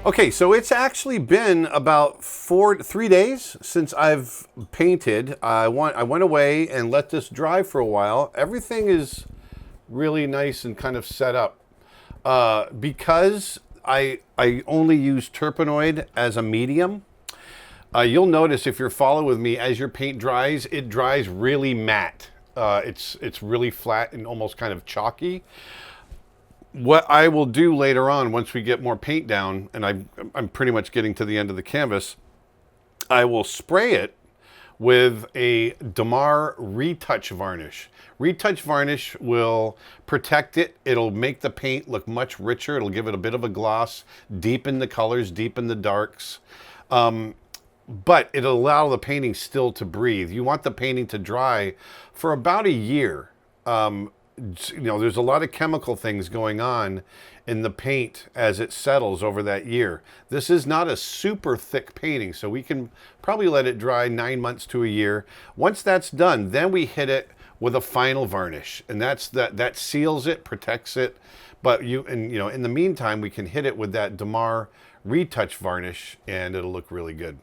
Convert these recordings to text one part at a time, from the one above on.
Okay, so it's actually been about 3 days since I've painted. I went away and let this dry for a while. Everything is really nice and kind of set up. Because I only use Turpenoid as a medium, you'll notice if you're following with me, as your paint dries, it dries really matte. It's really flat and almost kind of chalky. What I will do later on, once we get more paint down, and I'm pretty much getting to the end of the canvas, I will spray it with a Damar retouch varnish. Retouch varnish will protect it. It'll make the paint look much richer. It'll give it a bit of a gloss, deepen the colors, deepen the darks. But it'll allow the painting still to breathe. You want the painting to dry for about a year. There's a lot of chemical things going on in the paint as it settles over that year. This is not a super thick painting, so we can probably let it dry 9 months to a year. Once that's done, then we hit it with a final varnish, and that seals it, protects it. But in the meantime, we can hit it with that Damar retouch varnish, and it'll look really good.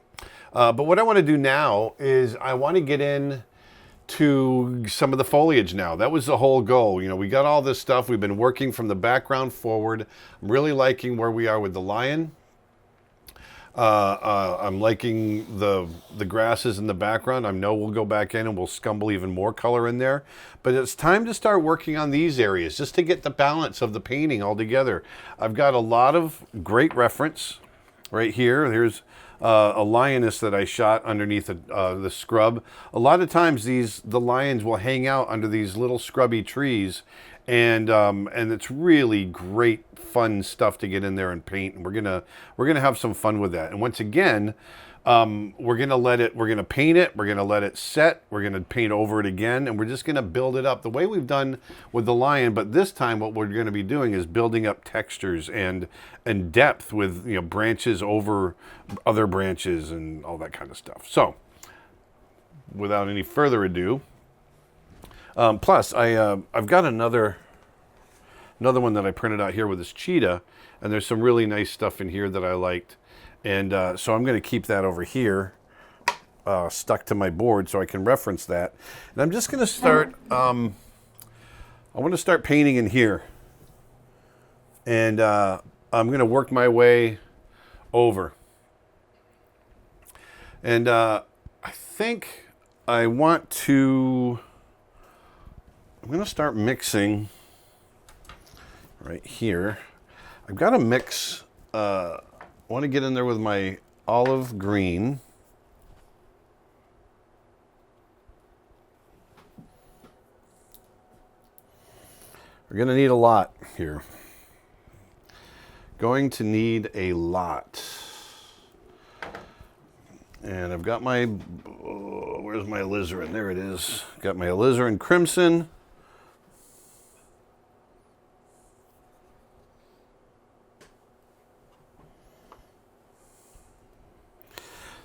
But what I want to do now is I want to get in to some of the foliage now. That was the whole goal. We got all this stuff. We've been working from the background forward. I'm really liking where we are with the lion. I'm liking the grasses in the background. I know we'll go back in and we'll scumble even more color in there. But it's time to start working on these areas just to get the balance of the painting all together. I've got a lot of great reference right here. Here's a lioness that I shot underneath the scrub. A lot of times the lions will hang out under these little scrubby trees, and it's really great fun stuff to get in there and paint. And we're gonna have some fun with that. And once again, we're gonna paint it, we're gonna let it set, we're gonna paint over it again, and we're just gonna build it up the way we've done with the lion. But this time what we're gonna be doing is building up textures and depth with branches over other branches and all that kind of stuff. So without any further ado, plus I've got another one that I printed out here with this cheetah, and there's some really nice stuff in here that I liked. And so I'm going to keep that over here stuck to my board so I can reference that. And I'm just going to start, I want to start painting in here. And I'm going to work my way over. And I think I'm going to start mixing right here. I've got to mix, I want to get in there with my olive green. We're going to need a lot here. Going to need a lot. And I've got my, where's my alizarin? There it is. Got my alizarin crimson.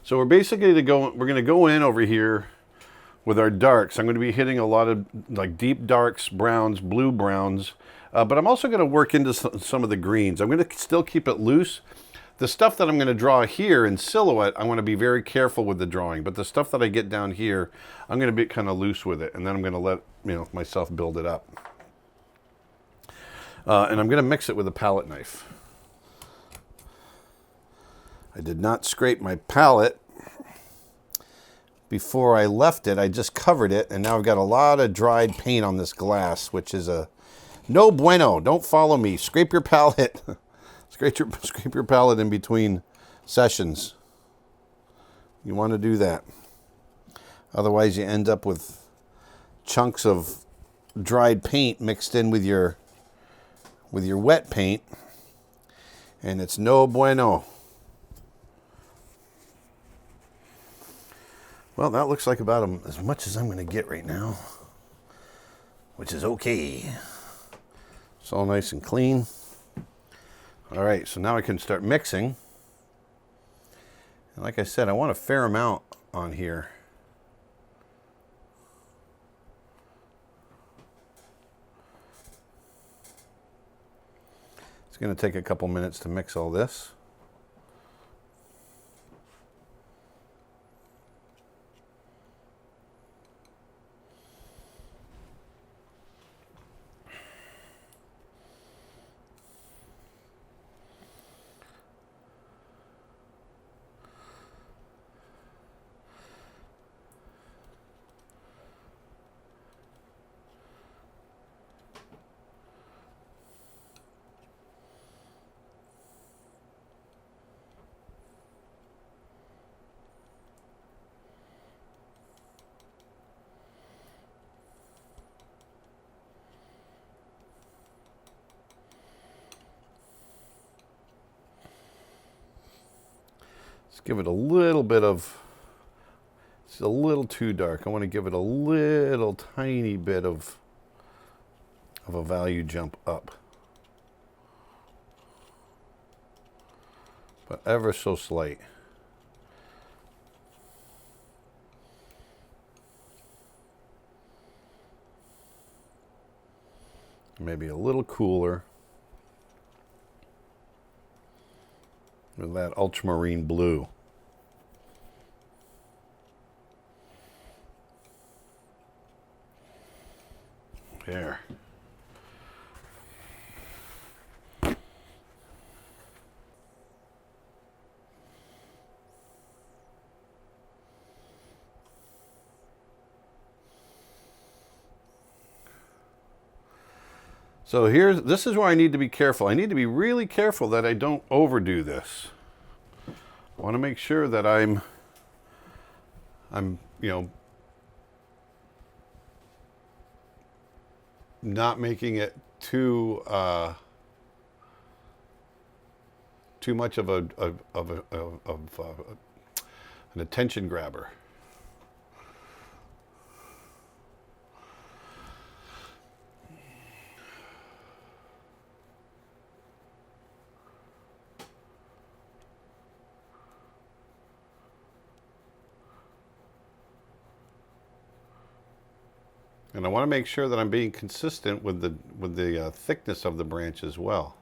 So we're basically we're going to go in over here with our darks. I'm going to be hitting a lot of like deep darks, browns, blue browns, but I'm also going to work into some of the greens. I'm going to still keep it loose. The stuff that I'm going to draw here in silhouette, I want to be very careful with the drawing, but the stuff that I get down here, I'm going to be kind of loose with it, and then I'm going to let myself build it up. And I'm going to mix it with a palette knife. I did not scrape my palette before I left it. I just covered it, and now I've got a lot of dried paint on this glass, which is a no bueno. Don't follow me. Scrape your palette. Scrape your palette in between sessions. You want to do that. Otherwise, you end up with chunks of dried paint mixed in with your wet paint, and it's no bueno. Well, that looks like about as much as I'm going to get right now, which is okay. It's all nice and clean. All right, so now I can start mixing. And like I said, I want a fair amount on here. It's going to take a couple minutes to mix all this. give it a little bit of, it's a little too dark. I want to give it a little tiny bit of a value jump up. But ever so slight. Maybe a little cooler with that ultramarine blue. There. So this is where I need to be careful. I need to be really careful that I don't overdo this. I want to make sure that I'm not making it too much of an attention grabber. And I want to make sure that I'm being consistent with the thickness of the branch as well.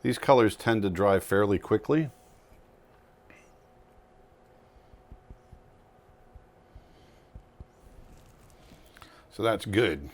These colors tend to dry fairly quickly. So that's good.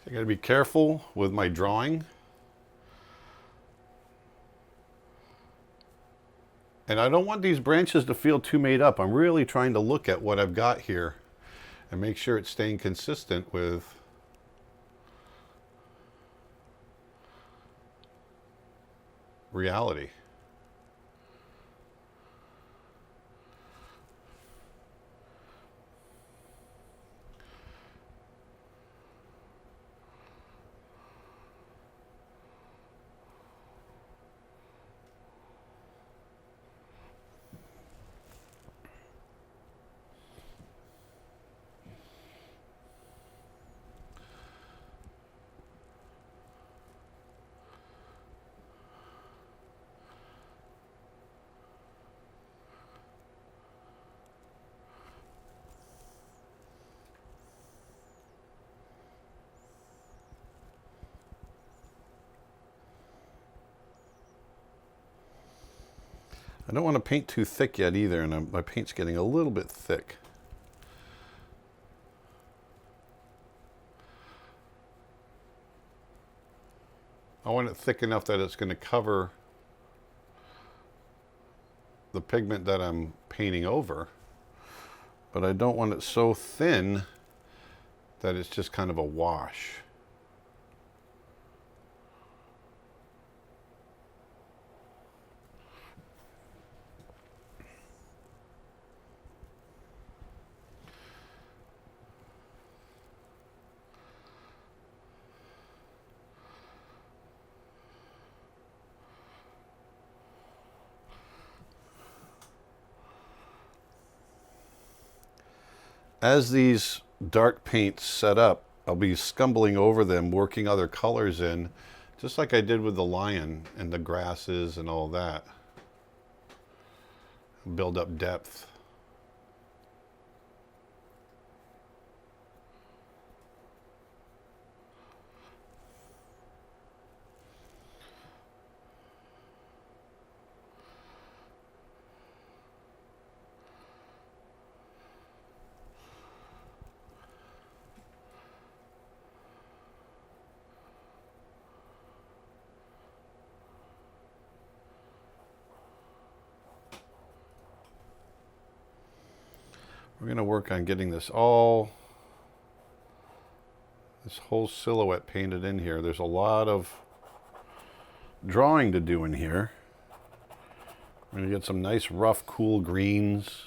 I got to be careful with my drawing. And I don't want these branches to feel too made up. I'm really trying to look at what I've got here and make sure it's staying consistent with reality. I don't want to paint too thick yet either, and my paint's getting a little bit thick. I want it thick enough that it's going to cover the pigment that I'm painting over, but I don't want it so thin that it's just kind of a wash. As these dark paints set up, I'll be scumbling over them, working other colors in, just like I did with the lion and the grasses and all that. Build up depth. We're going to work on getting this whole silhouette painted in here. There's a lot of drawing to do in here. We're going to get some nice rough, cool greens.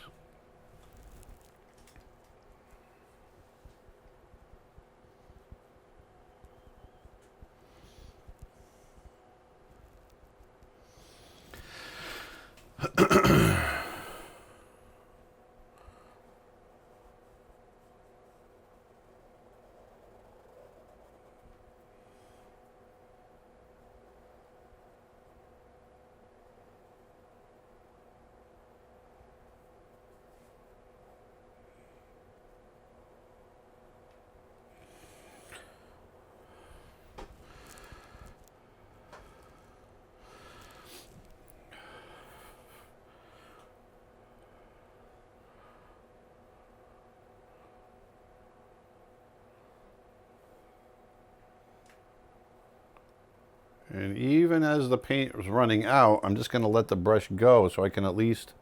And even as the paint was running out, I'm just going to let the brush go so I can at least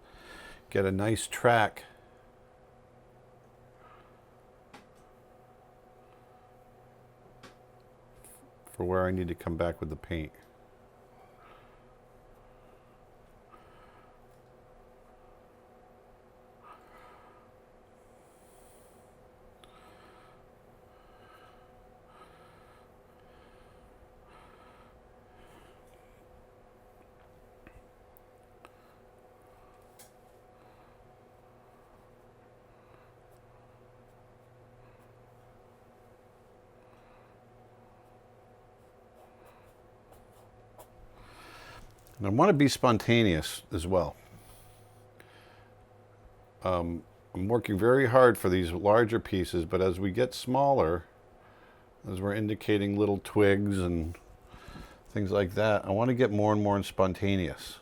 get a nice track for where I need to come back with the paint. And I want to be spontaneous as well. I'm working very hard for these larger pieces, but as we get smaller, as we're indicating little twigs and things like that, I want to get more and more spontaneous.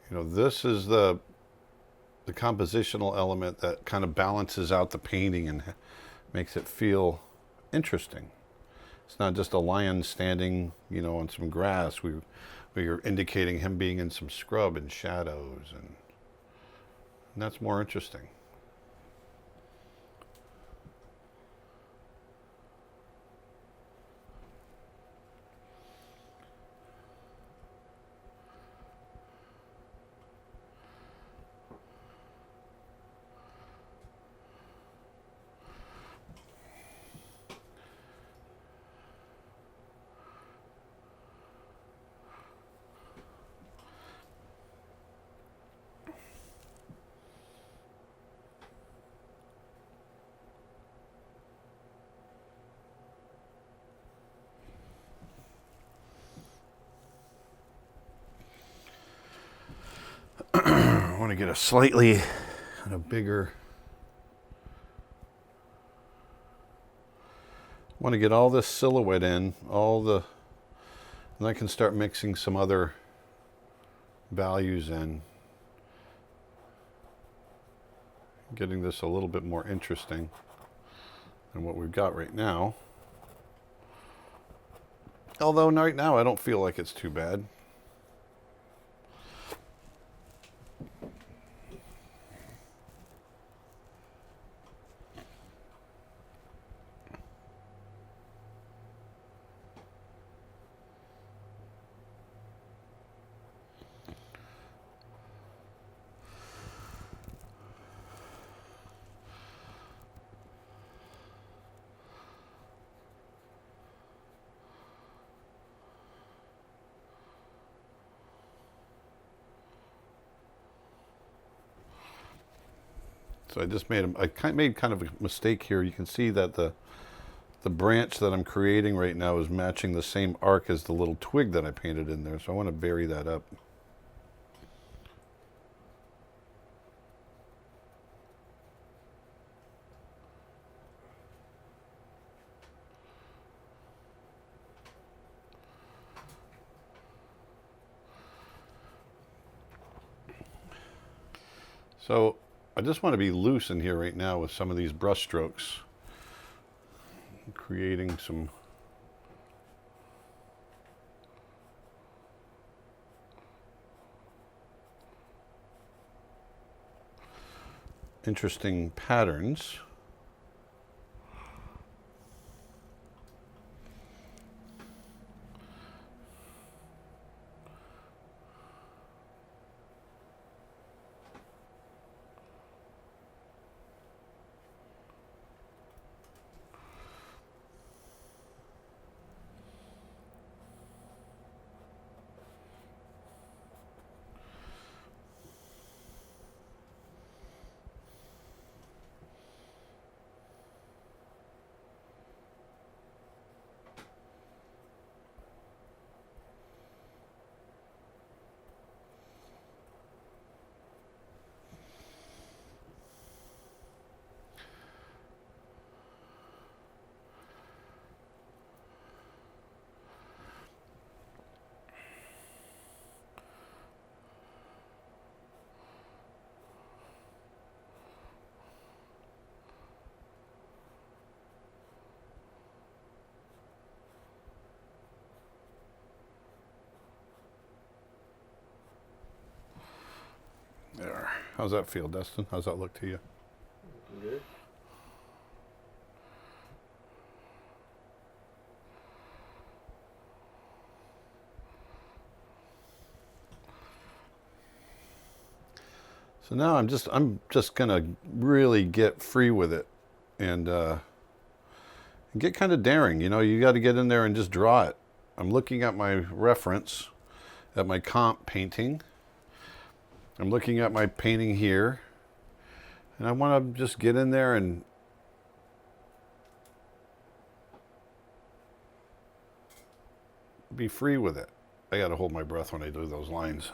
You know, this is the compositional element that kind of balances out the painting and makes it feel interesting. It's not just a lion standing, you know, on some grass. We're indicating him being in some scrub and shadows, and that's more interesting. want to get a slightly kind of bigger. I want to get all this silhouette in, and I can start mixing some other values in. Getting this a little bit more interesting than what we've got right now. Although right now I don't feel like it's too bad. So I just made kind of a mistake here. You can see that the branch that I'm creating right now is matching the same arc as the little twig that I painted in there. So I want to vary that up. So I just want to be loose in here right now with some of these brush strokes, creating some interesting patterns. There. How's that feel, Dustin? How's that look to you? Good. So now I'm just gonna really get free with it and get kind of daring. You know, you got to get in there and just draw it. I'm looking at my reference, at my comp painting. I'm looking at my painting here, and I want to just get in there and be free with it. I got to hold my breath when I do those lines.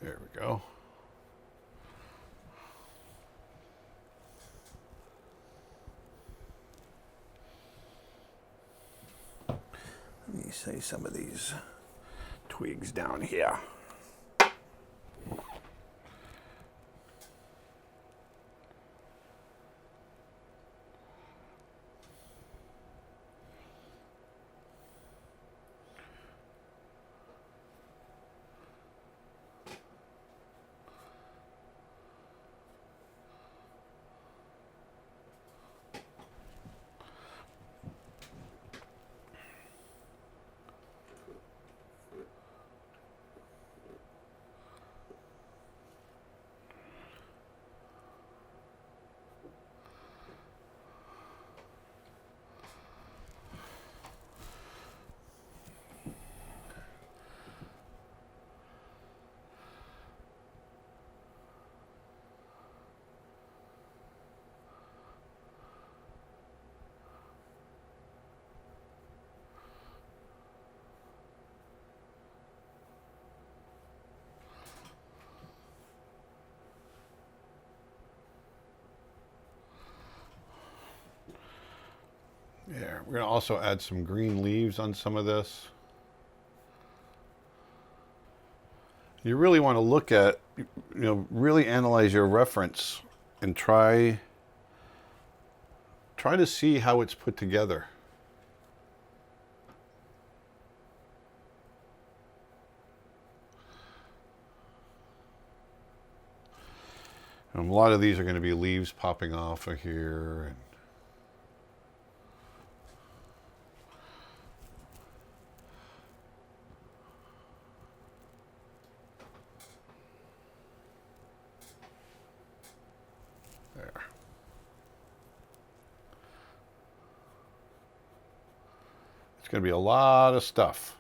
There we go. Let me say some of these twigs down here. There. We're going to also add some green leaves on some of this. You really want to look at, really analyze your reference and try to see how it's put together. And a lot of these are going to be leaves popping off of here. And there. It's going to be a lot of stuff.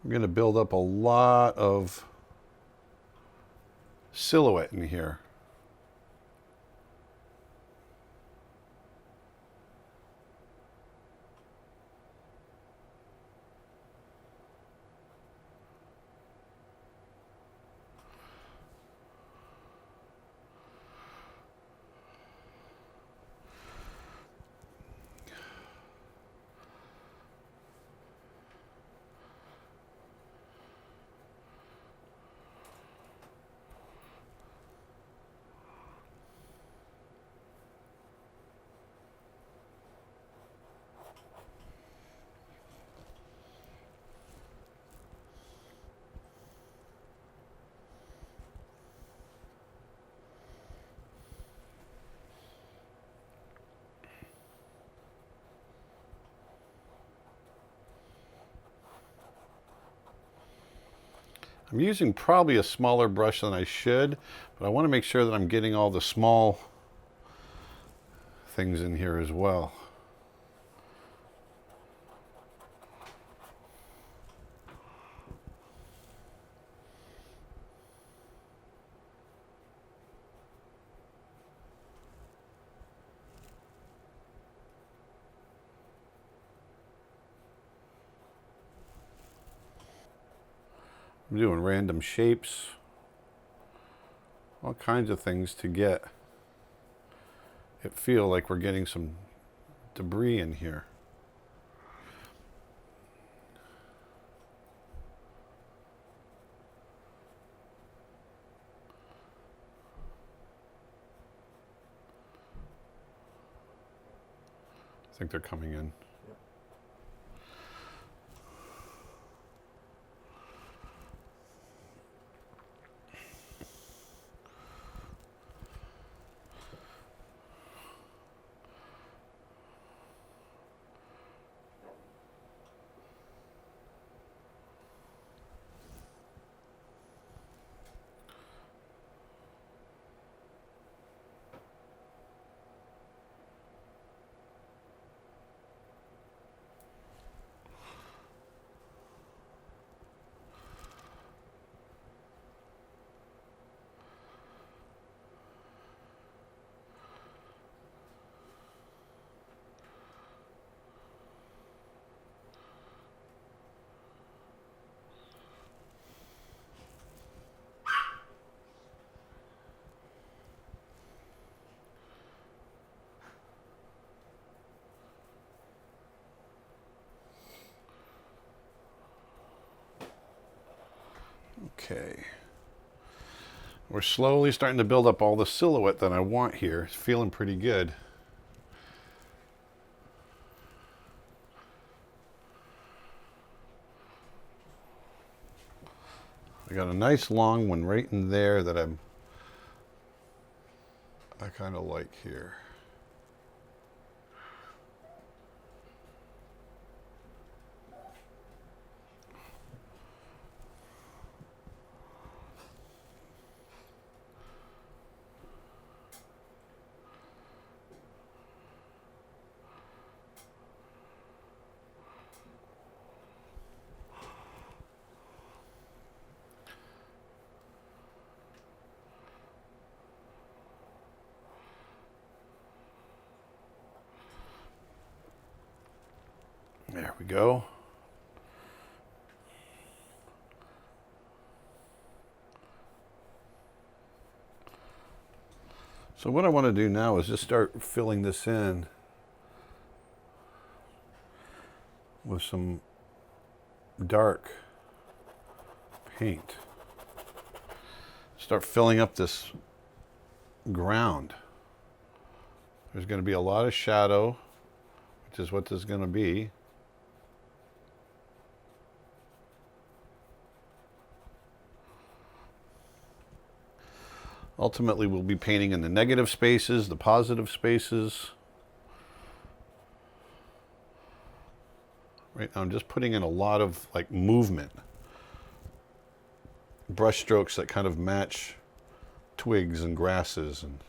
I'm going to build up a lot of silhouette in here. I'm using probably a smaller brush than I should, but I want to make sure that I'm getting all the small things in here as well. I'm doing random shapes, all kinds of things to get it feel like we're getting some debris in here. I think they're coming in. Okay. We're slowly starting to build up all the silhouette that I want here. It's feeling pretty good. I got a nice long one right in there that I kind of like here. There we go. So what I want to do now is just start filling this in with some dark paint. Start filling up this ground. There's going to be a lot of shadow, which is what this is going to be. Ultimately, we'll be painting in the negative spaces, the positive spaces. Right now, I'm just putting in a lot of like movement. Brush strokes that kind of match twigs and grasses and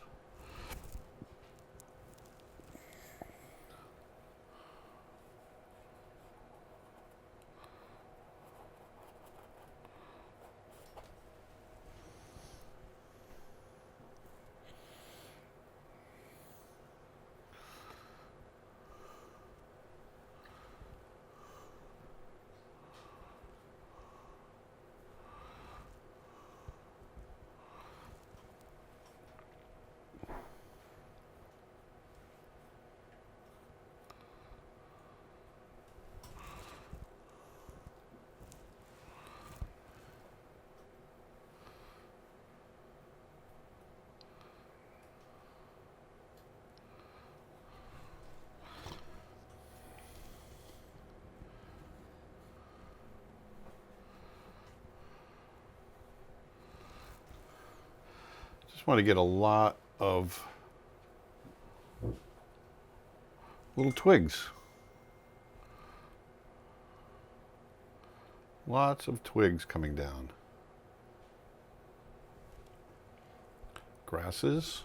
just want to get a lot of little twigs. Lots of twigs coming down. Grasses.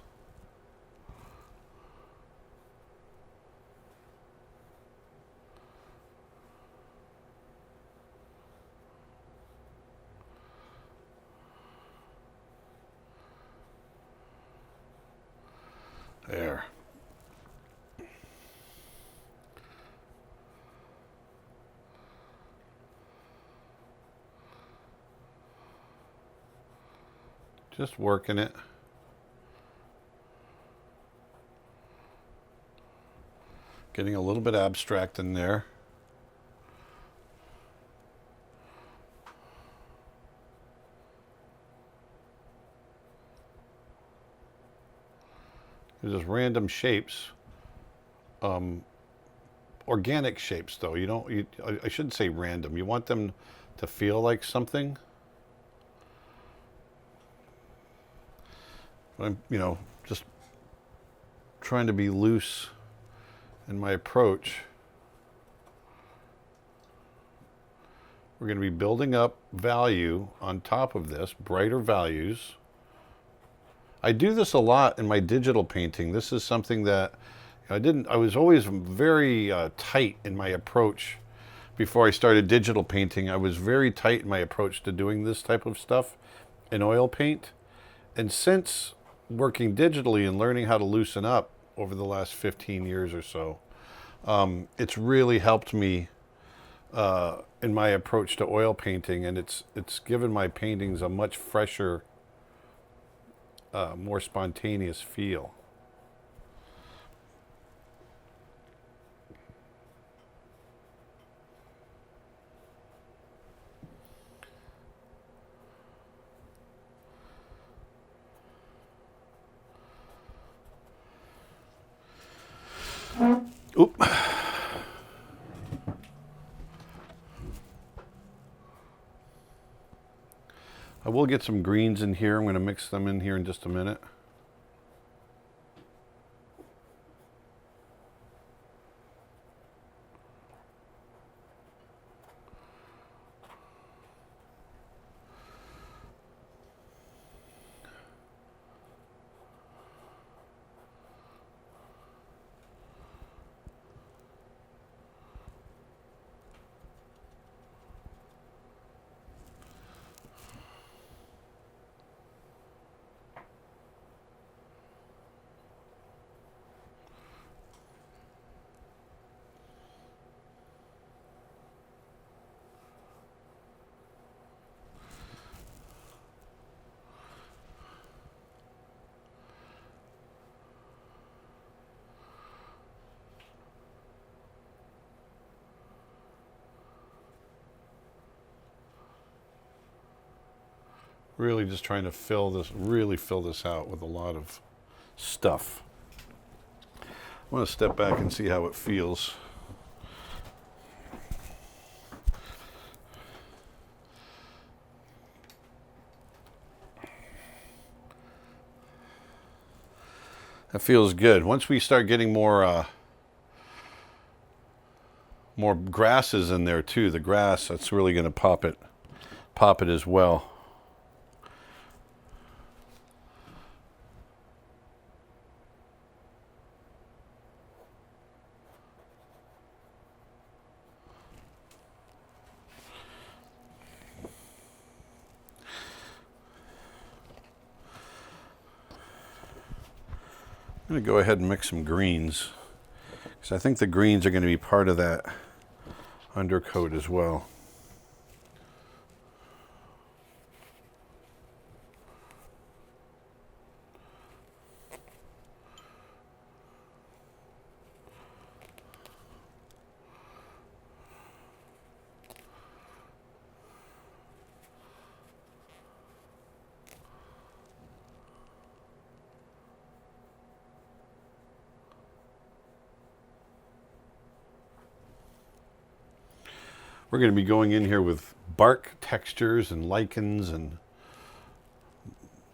There. Just working it. Getting a little bit abstract in there. They're just random shapes. Organic shapes, though. I shouldn't say random. You want them to feel like something. I'm, just trying to be loose in my approach. We're going to be building up value on top of this, brighter values. I do this a lot in my digital painting. This is something that I was always very tight in my approach. Before I started digital painting, I was very tight in my approach to doing this type of stuff in oil paint. And since working digitally and learning how to loosen up over the last 15 years or so, it's really helped me in my approach to oil painting, and it's given my paintings a much fresher, more spontaneous feel. Oop. I will get some greens in here. I'm going to mix them in here in just a minute. Really just trying to really fill this out with a lot of stuff. I want to step back and see how it feels. That feels good. Once we start getting more grasses in there too, the grass, that's really going to pop it as well. I'm going to go ahead and mix some greens, because I think the greens are going to be part of that undercoat as well. We're going to be going in here with bark textures and lichens and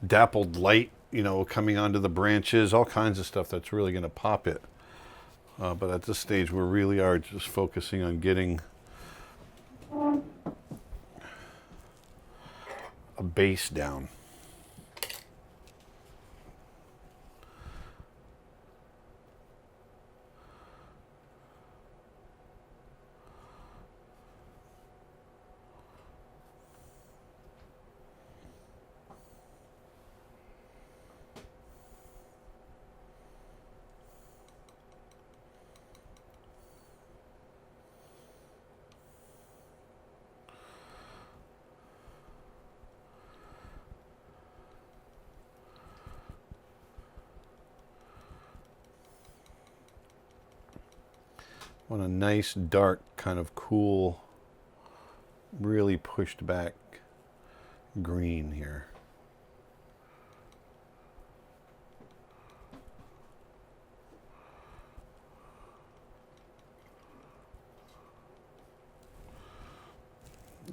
dappled light, you know, coming onto the branches, all kinds of stuff that's really going to pop it. But at this stage, we really are just focusing on getting a base down. Want a nice, dark, kind of cool, really pushed back green here.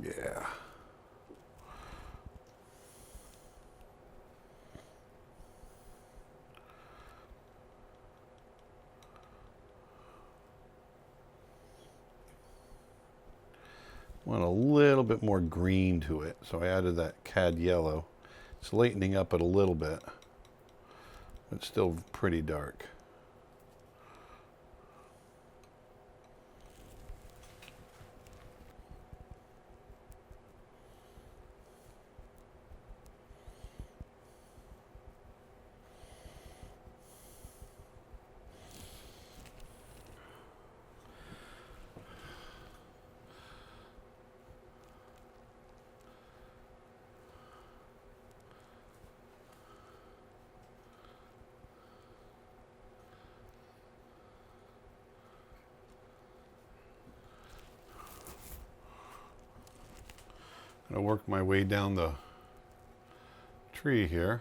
Yeah. Want a little bit more green to it, so I added that cad yellow. It's lightening up it a little bit, but still pretty dark. I'm going to work my way down the tree here.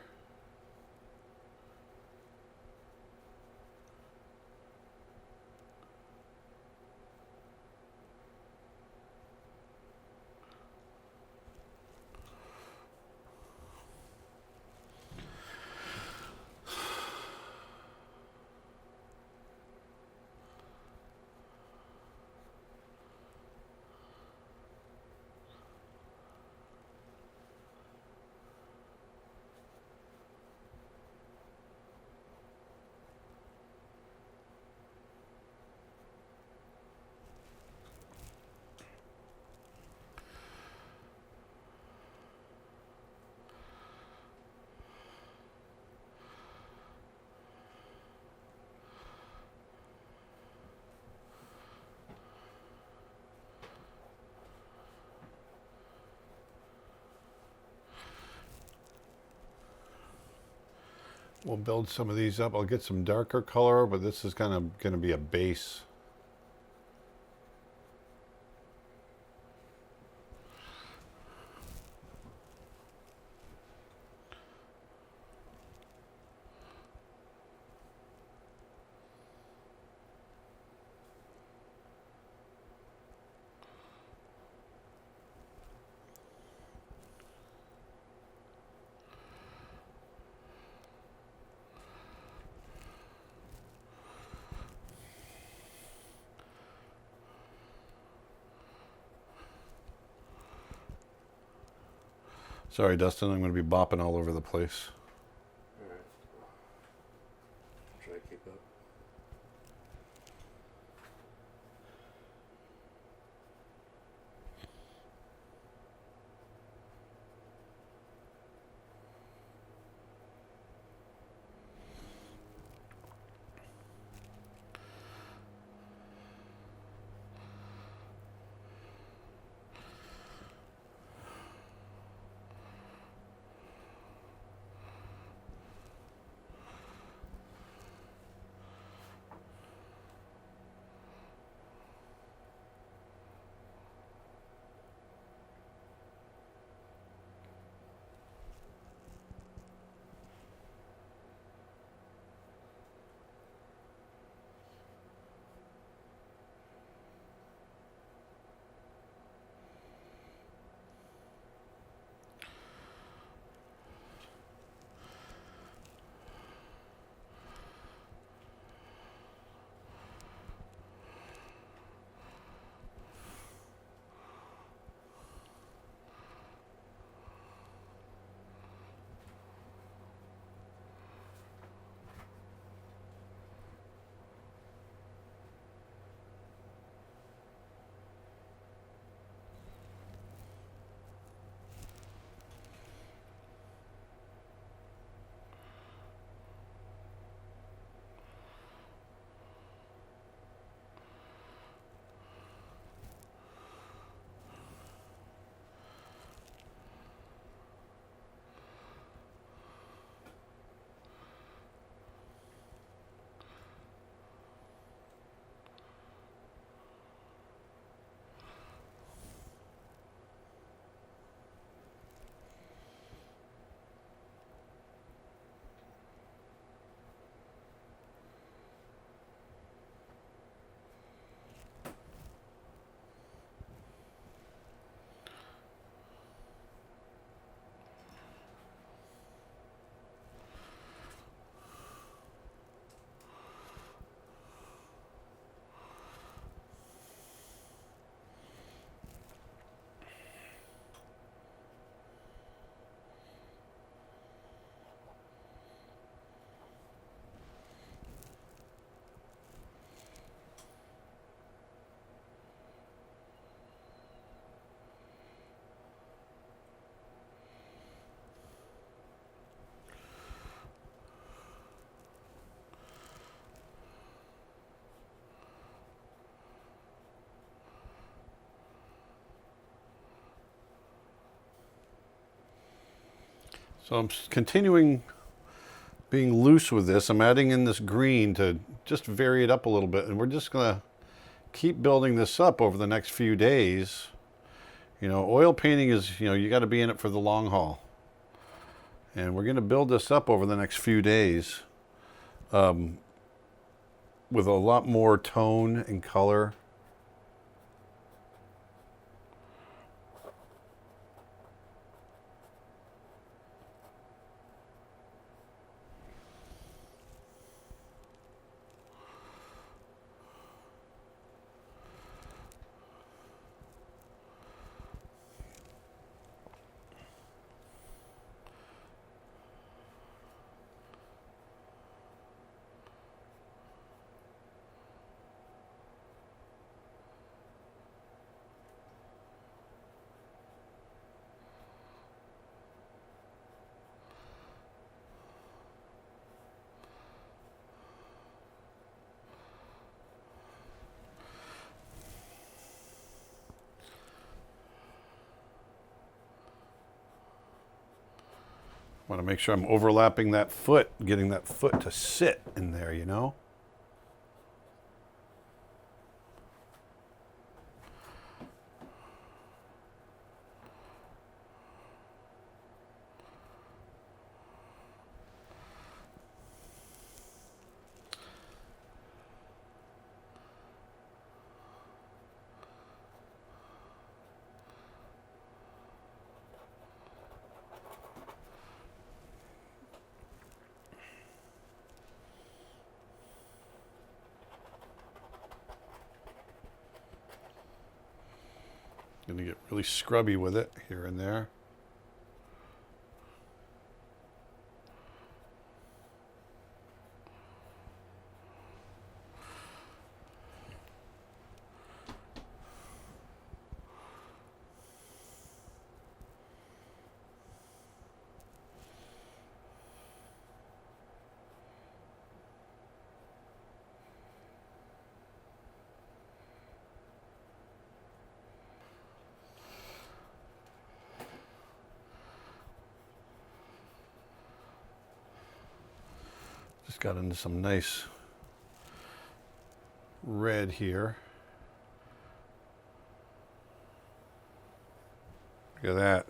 we'll build some of these up. I'll get some darker color, but this is kind of going to be a base. Sorry, Dustin, I'm going to be bopping all over the place. All right. Try to keep up. So I'm continuing being loose with this. I'm adding in this green to just vary it up a little bit. And we're just going to keep building this up over the next few days. You know, oil painting is, you got to be in it for the long haul. And we're going to build this up over the next few days with a lot more tone and color. Want to make sure I'm overlapping that foot, getting that foot to sit in there, you know? Gonna get really scrubby with it here and there. Just got into some nice red here. Look at that.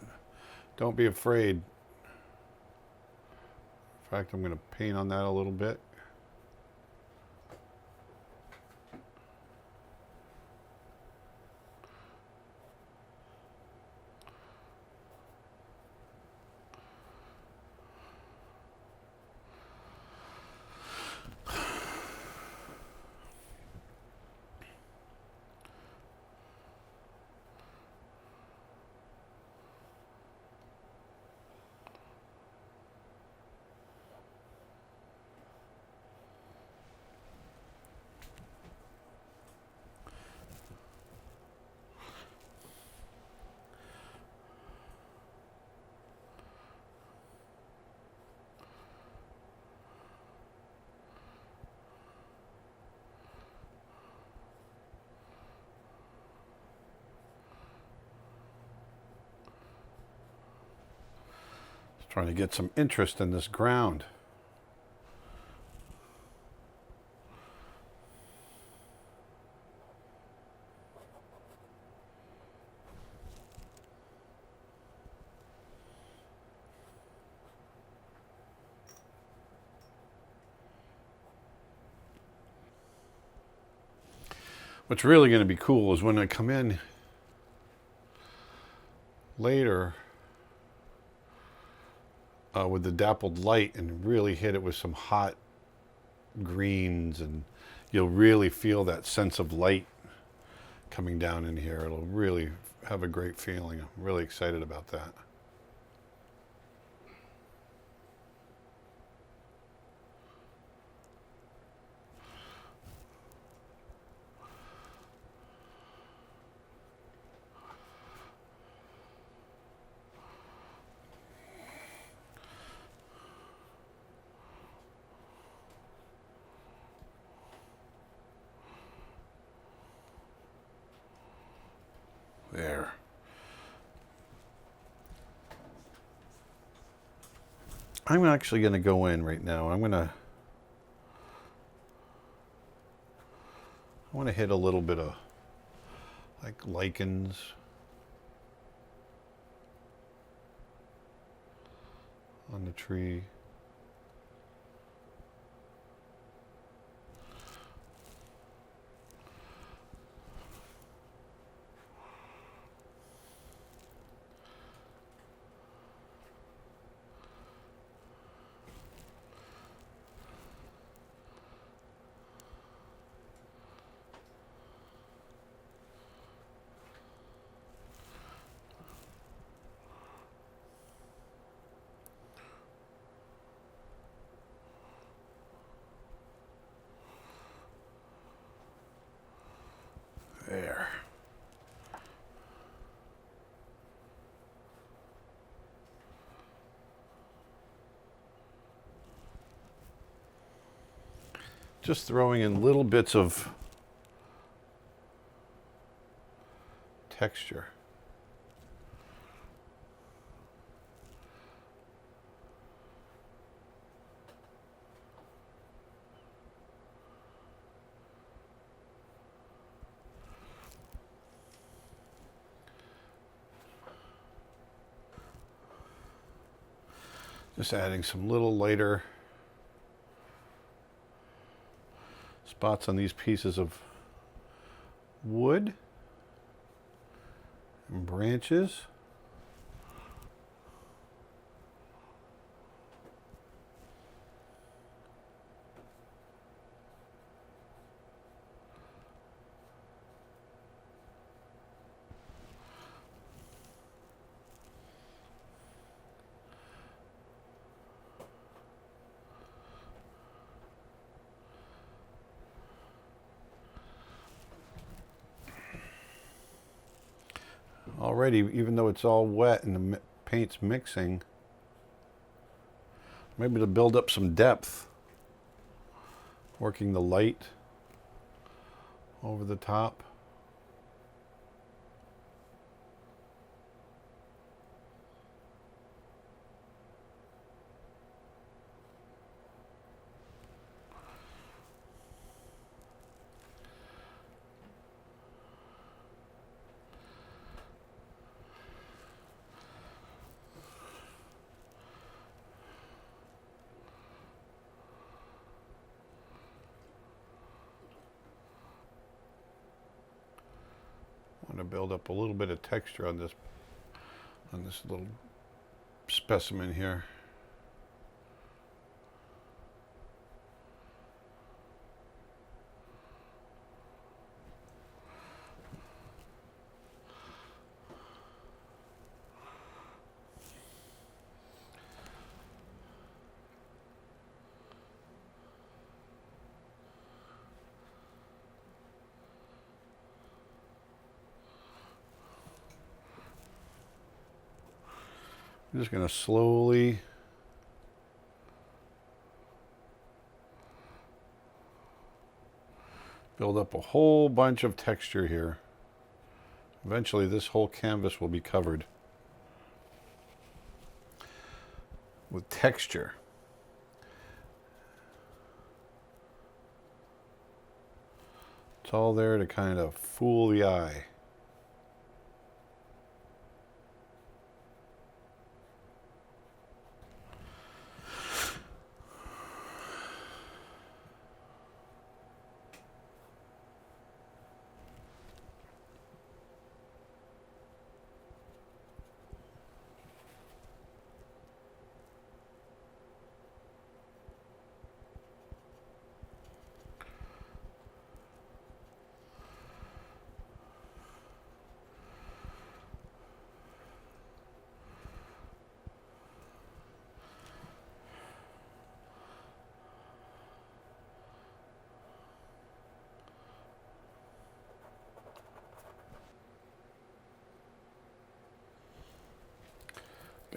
Don't be afraid. In fact, I'm going to paint on that a little bit. Trying to get some interest in this ground. What's really going to be cool is when I come in later with the dappled light and really hit it with some hot greens, and you'll really feel that sense of light coming down in here. It'll really have a great feeling. I'm really excited about that. There. I'm actually going to go in right now. I want to hit a little bit of like lichens. On the tree. There. Just throwing in little bits of texture. Just adding some little lighter spots on these pieces of wood and branches. Already, even though it's all wet and the paint's mixing, maybe to build up some depth, working the light over the top. Want to build up a little bit of texture on this little specimen here. I'm just going to slowly build up a whole bunch of texture here. Eventually this whole canvas will be covered with texture. It's all there to kind of fool the eye.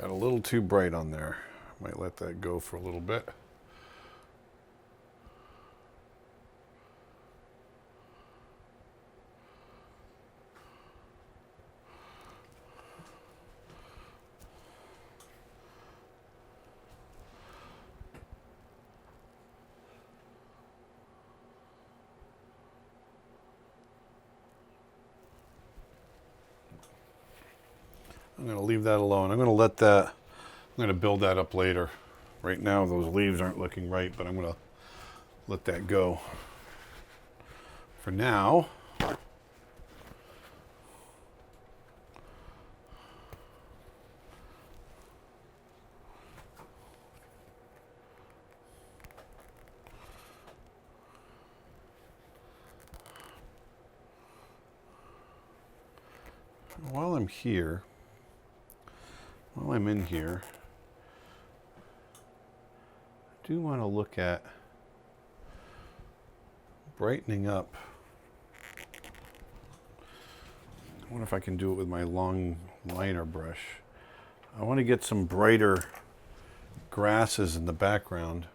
Got a little too bright on there. Might let that go for a little bit. I'm going to leave that alone. I'm going to let that, I'm going to build that up later. Right now those leaves aren't looking right, but I'm going to let that go. For now, while I'm here, while I'm in here, I do want to look at brightening up. I wonder if I can do it with my long liner brush. I want to get some brighter grasses in the background.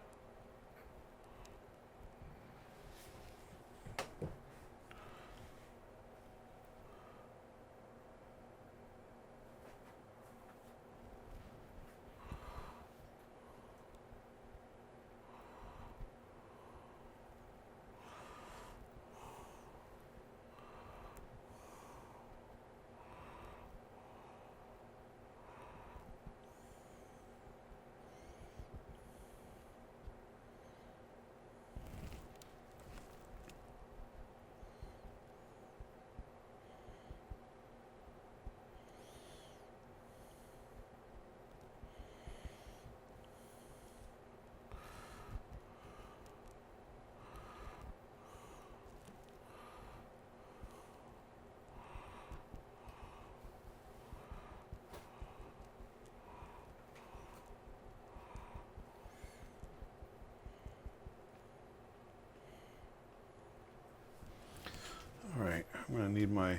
I'm going to need my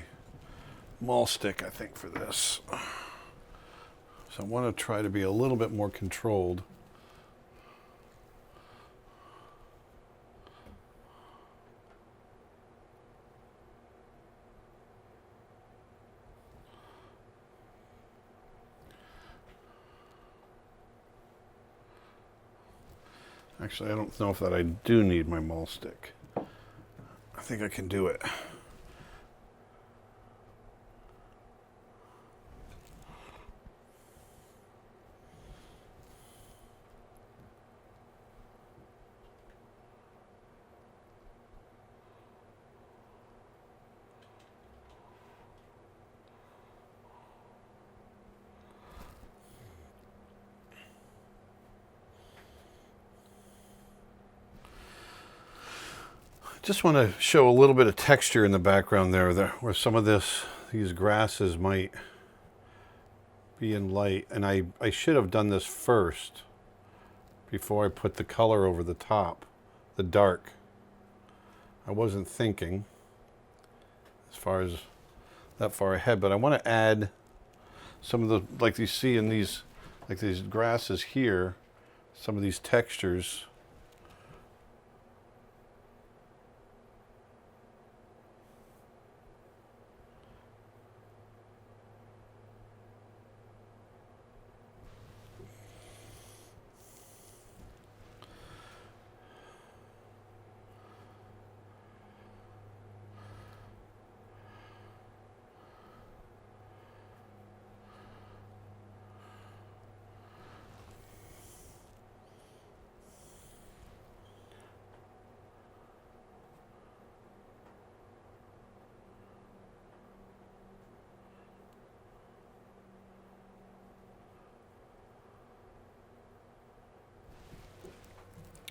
maul stick, I think, for this. So I want to try to be a little bit more controlled. Actually, I don't know if that I do need my maul stick. I think I can do it. Just want to show a little bit of texture in the background there where some of these grasses might be in light. And I should have done this first before I put the color over the top, the dark. I wasn't thinking as far as that far ahead, but I want to add some of the, like you see in these, like these grasses here, some of these textures.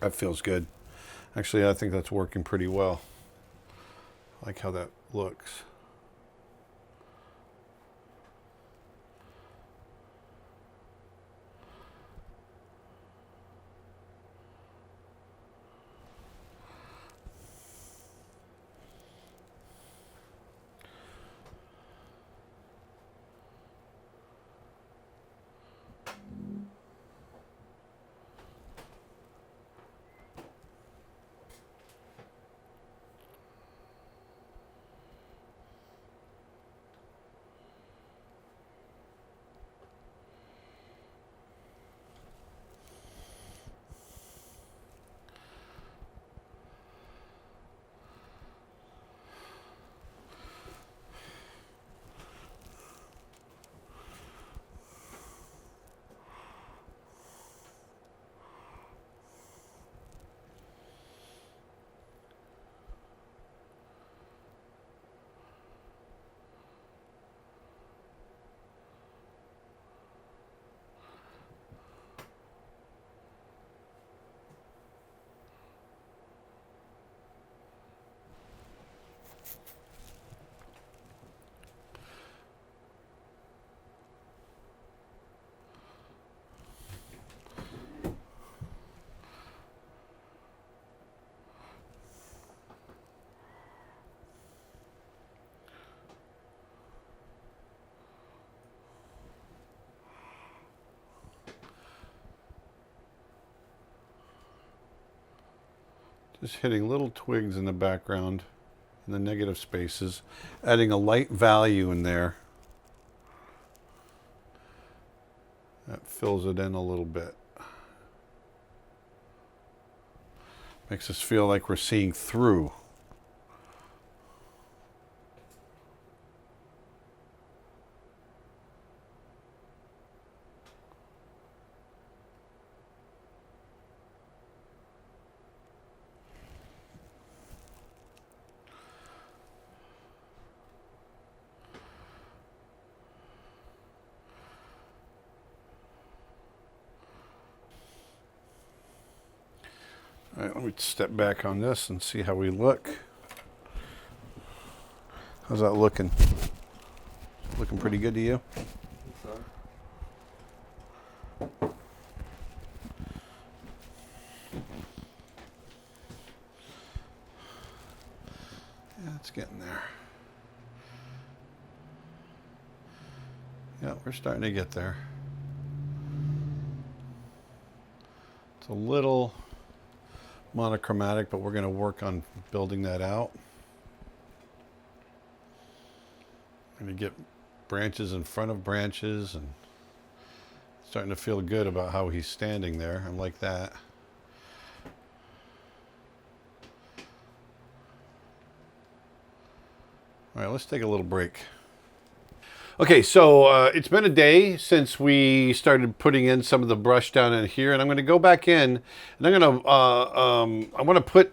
That feels good. Actually, I think that's working pretty well. I like how that looks. Just hitting little twigs in the background in the negative spaces, adding a light value in there. That fills it in a little bit. Makes us feel like we're seeing through. All right, let me step back on this and see how we look. How's that looking? Looking pretty good to you? Yeah, it's getting there. we're starting to get there. It's a little monochromatic, but we're going to work on building that out. I'm going to get branches in front of branches and starting to feel good about how he's standing there. I like that. All right, let's take a little break. Okay, so it's been a day since we started putting in some of the brush down in here, and I'm going to go back in, and I'm going to I want to put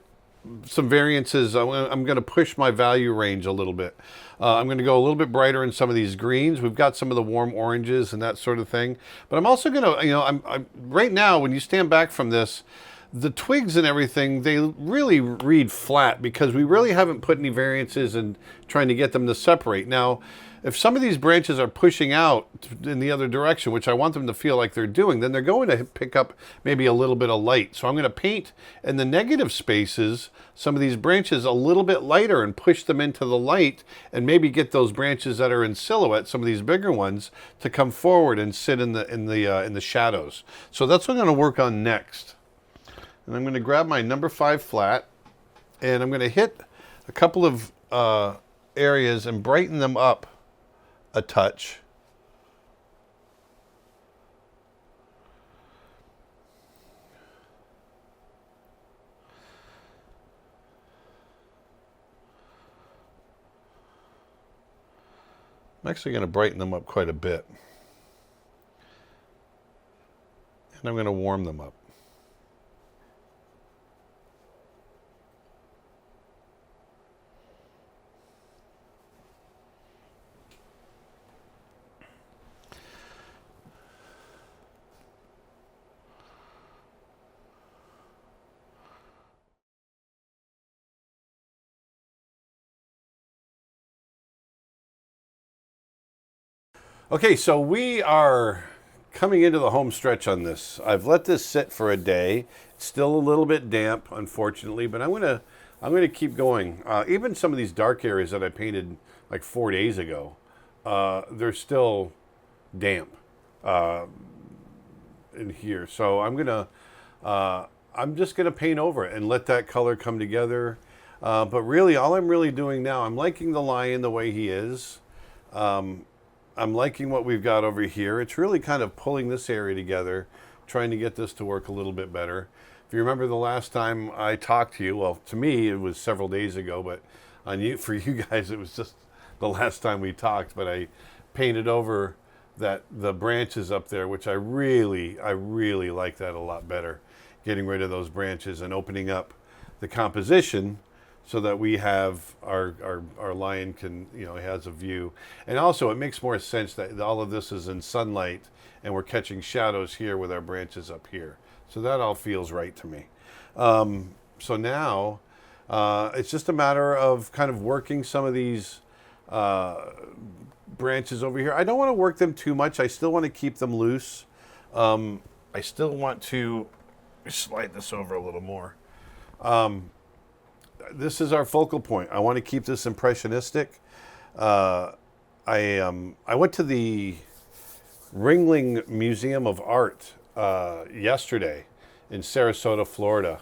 some variances. I'm going to push my value range a little bit. I'm going to go a little bit brighter in some of these greens. We've got some of the warm oranges and that sort of thing, but I'm also going to, I'm right now when you stand back from this, the twigs and everything, they really read flat because we really haven't put any variances and trying to get them to separate. Now, if some of these branches are pushing out in the other direction, which I want them to feel like they're doing, then they're going to pick up maybe a little bit of light. So I'm going to paint in the negative spaces some of these branches a little bit lighter and push them into the light and maybe get those branches that are in silhouette, some of these bigger ones, to come forward and sit in the shadows. So that's what I'm going to work on next. And I'm going to grab my number 5 flat and I'm going to hit a couple of areas and brighten them up a touch. I'm actually going to brighten them up quite a bit. And I'm going to warm them up. Okay, so we are coming into the home stretch on this. I've let this sit for a day. It's still a little bit damp, unfortunately, but I'm gonna keep going. Even some of these dark areas that I painted like 4 days ago, they're still damp in here. So I'm just gonna paint over it and let that color come together. But really, all I'm really doing now, I'm liking the lion the way he is. I'm liking what we've got over here. It's really kind of pulling this area together, trying to get this to work a little bit better. If you remember the last time I talked to you, well, to me it was several days ago, but for you guys it was just the last time we talked. But I painted over the branches up there, which I really like that a lot better. Getting rid of those branches and opening up the composition so that we have our lion can, has a view. And also it makes more sense that all of this is in sunlight and we're catching shadows here with our branches up here. So that all feels right to me. So now it's just a matter of kind of working some of these branches over here. I don't want to work them too much. I still want to keep them loose. I still want to slide this over a little more. This is our focal point. I want to keep this impressionistic. I went to the Ringling Museum of Art yesterday in Sarasota, Florida,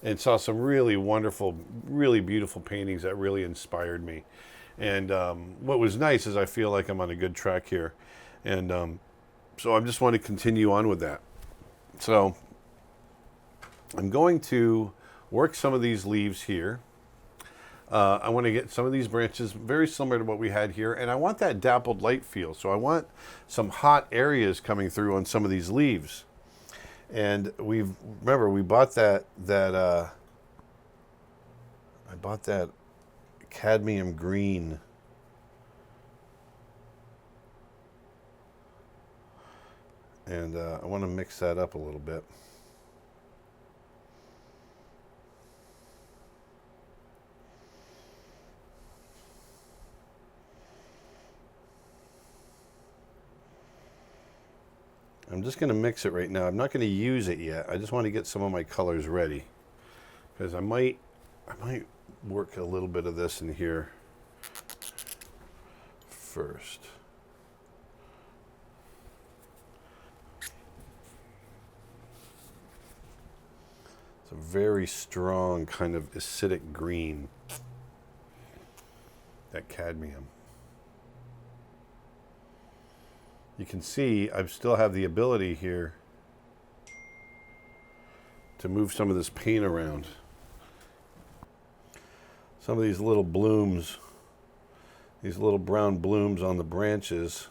and saw some really wonderful, really beautiful paintings that really inspired me. And what was nice is I feel like I'm on a good track here. And so I just want to continue on with that. So I'm going to work some of these leaves here. I want to get some of these branches very similar to what we had here, and I want that dappled light feel. So I want some hot areas coming through on some of these leaves. And we bought that I bought that cadmium green. And I want to mix that up a little bit. I'm just going to mix it right now. I'm not going to use it yet. I just want to get some of my colors ready, because I might work a little bit of this in here first. a very strong kind of acidic green. That cadmium. You can see I still have the ability here to move some of this paint around. Some of these little blooms, these little brown blooms on the branches,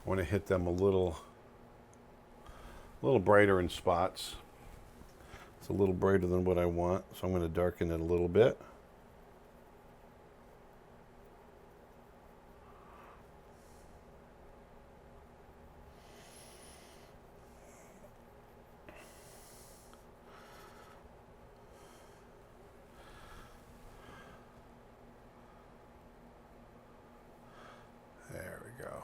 I want to hit them a little brighter in spots. It's a little brighter than what I want, so I'm going to darken it a little bit. There we go.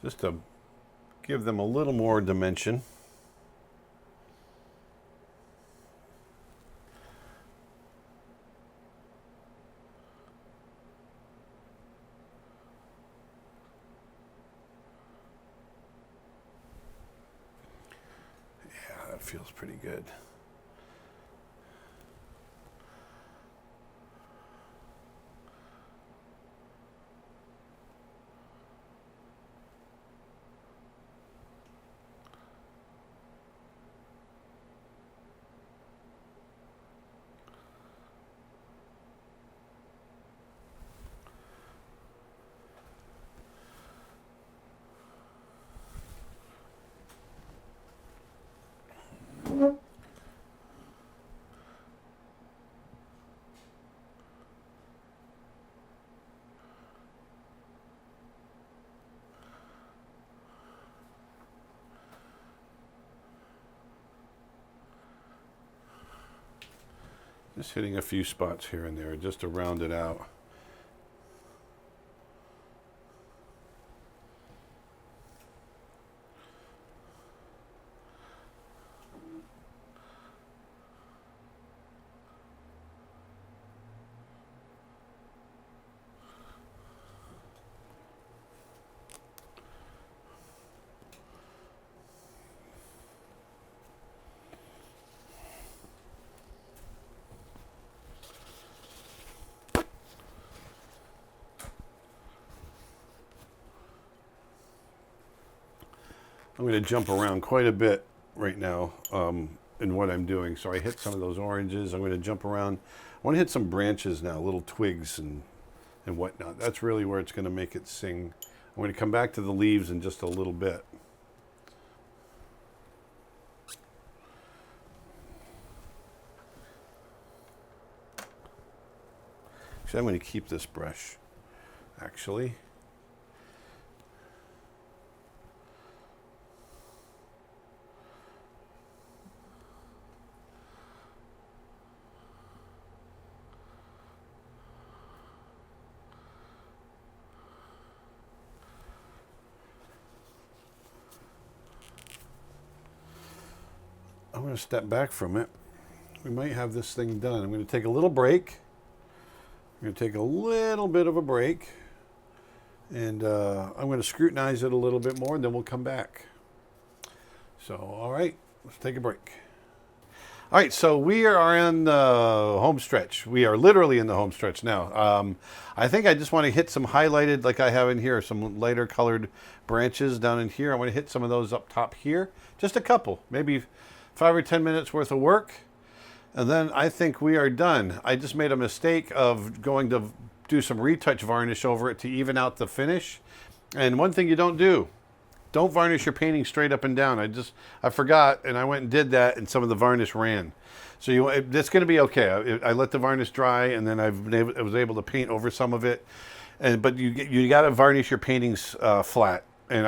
Just to give them a little more dimension. Yeah, that feels pretty good. Just hitting a few spots here and there just to round it out. I'm going to jump around quite a bit right now in what I'm doing. So I hit some of those oranges. I'm going to jump around. I want to hit some branches now, little twigs and whatnot. That's really where it's going to make it sing. I'm going to come back to the leaves in just a little bit. Actually, I'm going to keep this brush, actually. I'm going to step back from it. We might have this thing done. I'm going to take a little break. I'm going to take a little bit of a break. And I'm going to scrutinize it a little bit more, and then we'll come back. So, all right, let's take a break. All right, so we are in the home stretch. We are literally in the home stretch now. I think I just want to hit some highlighted, like I have in here, some lighter colored branches down in here. I want to hit some of those up top here. Just a couple, maybe 5 or 10 minutes worth of work. And then I think we are done. I just made a mistake of going to do some retouch varnish over it to even out the finish. And one thing you don't do, don't varnish your painting straight up and down. I forgot, and I went and did that, and some of the varnish ran. So it's going to be okay. I let the varnish dry, and then I was able to paint over some of it. But you got to varnish your paintings flat. And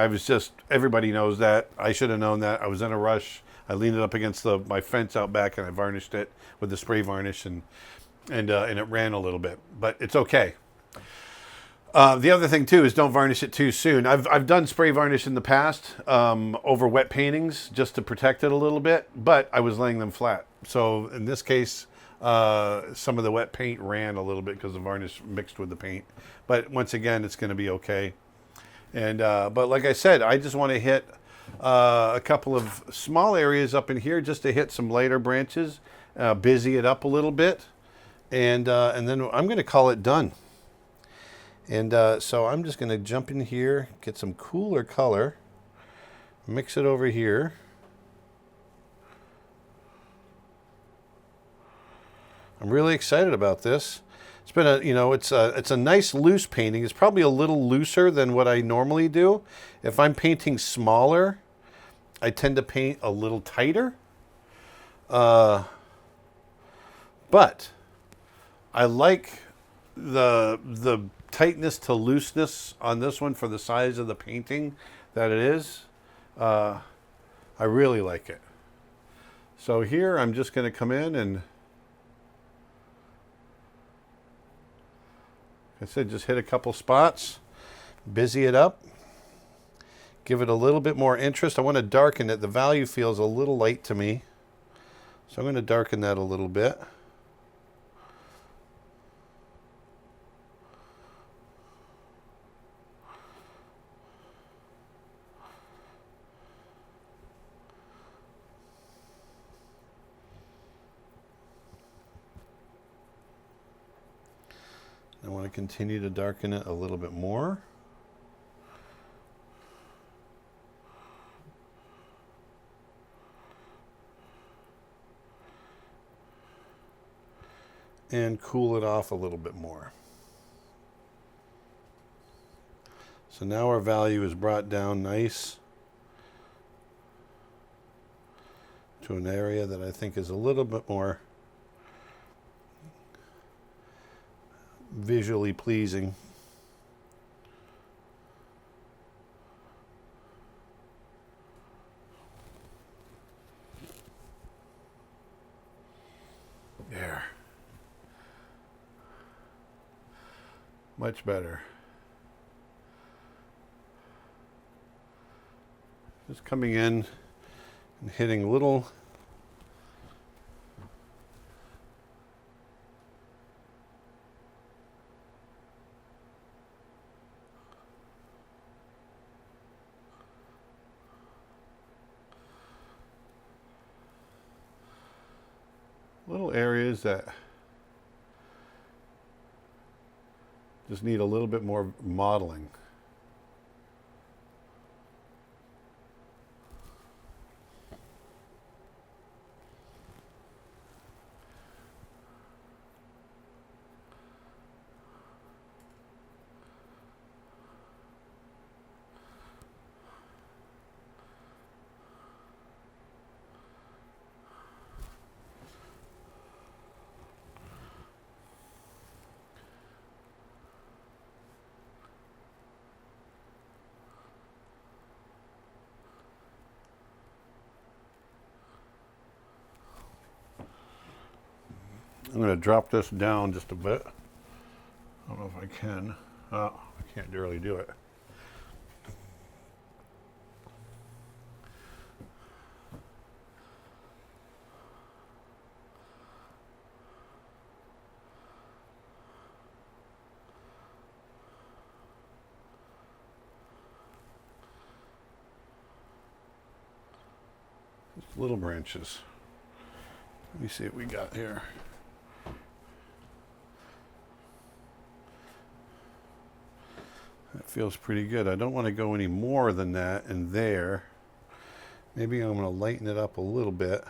everybody knows that. I should have known that. I was in a rush. I leaned it up against my fence out back, and I varnished it with the spray varnish, and it ran a little bit, but it's okay. The other thing too is don't varnish it too soon. I've done spray varnish in the past over wet paintings just to protect it a little bit, but I was laying them flat. So in this case, some of the wet paint ran a little bit because the varnish mixed with the paint. But once again, it's going to be okay. And but like I said, I just want to hit a couple of small areas up in here just to hit some lighter branches, busy it up a little bit, and then I'm going to call it done. And so I'm just going to jump in here, get some cooler color, mix it over here. I'm really excited about this. It's been it's a nice loose painting. It's probably a little looser than what I normally do. If I'm painting smaller, I tend to paint a little tighter. But I like the tightness to looseness on this one for the size of the painting that it is. I really like it. So here I'm just going to come in and, like I said, just hit a couple spots, busy it up, give it a little bit more interest. I want to darken it. The value feels a little light to me, so I'm going to darken that a little bit. I want to continue to darken it a little bit more. And cool it off a little bit more. So now our value is brought down nice to an area that I think is a little bit more visually pleasing. There. Much better. Just coming in and hitting little areas that just need a little bit more modeling. I'm going to drop this down just a bit. I don't know if I can. I can't really do it. Just little branches. Let me see what we got here. That feels pretty good. I don't want to go any more than that in there. Maybe I'm going to lighten it up a little bit.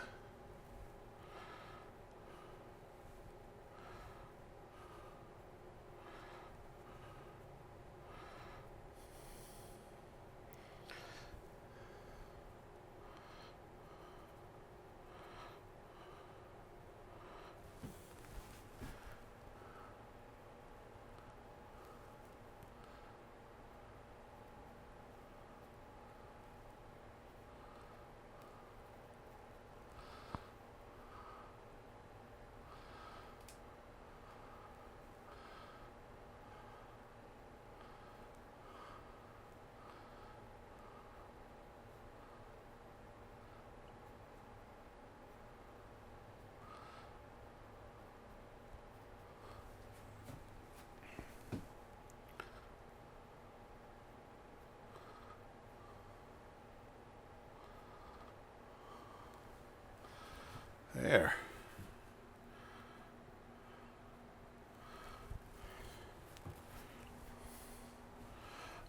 There.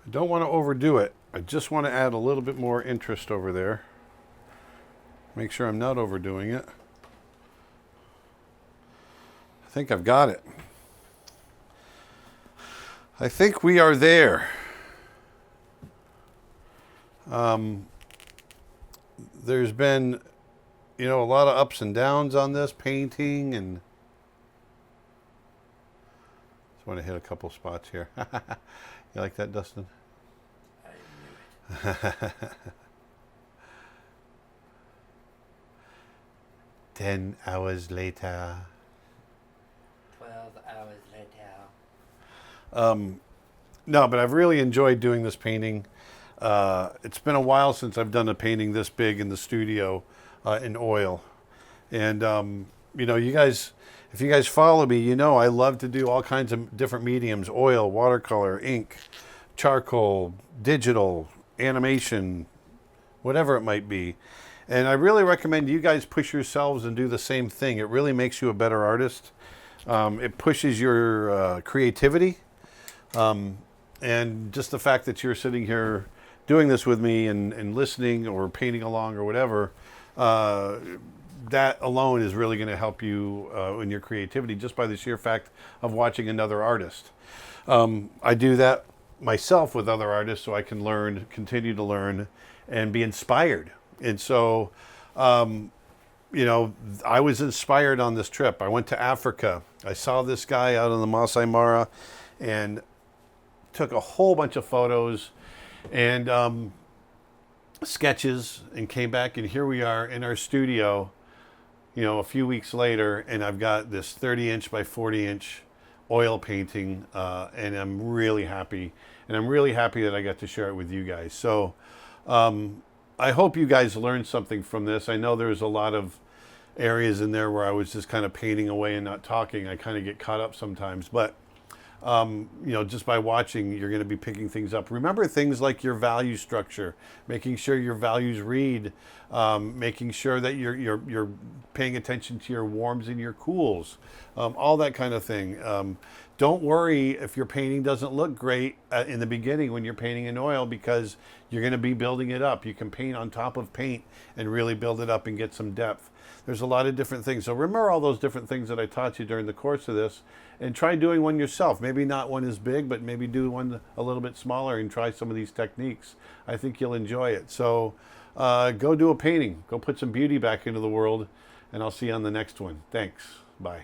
I don't want to overdo it. I just want to add a little bit more interest over there. Make sure I'm not overdoing it. I think I've got it. I think we are there. There's been, you know, a lot of ups and downs on this painting, and just want to hit a couple spots here. You like that, Dustin? I knew it. 10 hours later. 12 hours later. No, but I've really enjoyed doing this painting. It's been a while since I've done a painting this big in the studio in oil. And, you know, you guys, if you guys follow me, you know I love to do all kinds of different mediums: oil, watercolor, ink, charcoal, digital, animation, whatever it might be. And I really recommend you guys push yourselves and do the same thing. It really makes you a better artist. It pushes your creativity. And just the fact that you're sitting here doing this with me and listening or painting along or whatever, that alone is really going to help you in your creativity just by the sheer fact of watching another artist. I do that myself with other artists so I can learn, continue to learn, and be inspired. And so, you know, I was inspired on this trip. I went to Africa. I saw this guy out on the Masai Mara and took a whole bunch of photos and sketches and came back, and here we are in our studio, you know, a few weeks later, and I've got this 30-inch by 40-inch oil painting, and I'm really happy. And I'm really happy that I got to share it with you guys. So I hope you guys learned something from this. I know there's a lot of areas in there where I was just kind of painting away and not talking. I kind of get caught up sometimes, but you know, just by watching, you're going to be picking things up. Remember things like your value structure, making sure your values read, making sure that you're paying attention to your warms and your cools, all that kind of thing. Don't worry if your painting doesn't look great in the beginning when you're painting in oil, because you're going to be building it up. You can paint on top of paint and really build it up and get some depth. There's a lot of different things. So remember all those different things that I taught you during the course of this, and try doing one yourself. Maybe not one as big, but maybe do one a little bit smaller and try some of these techniques. I think you'll enjoy it. So go do a painting. Go put some beauty back into the world, and I'll see you on the next one. Thanks. Bye.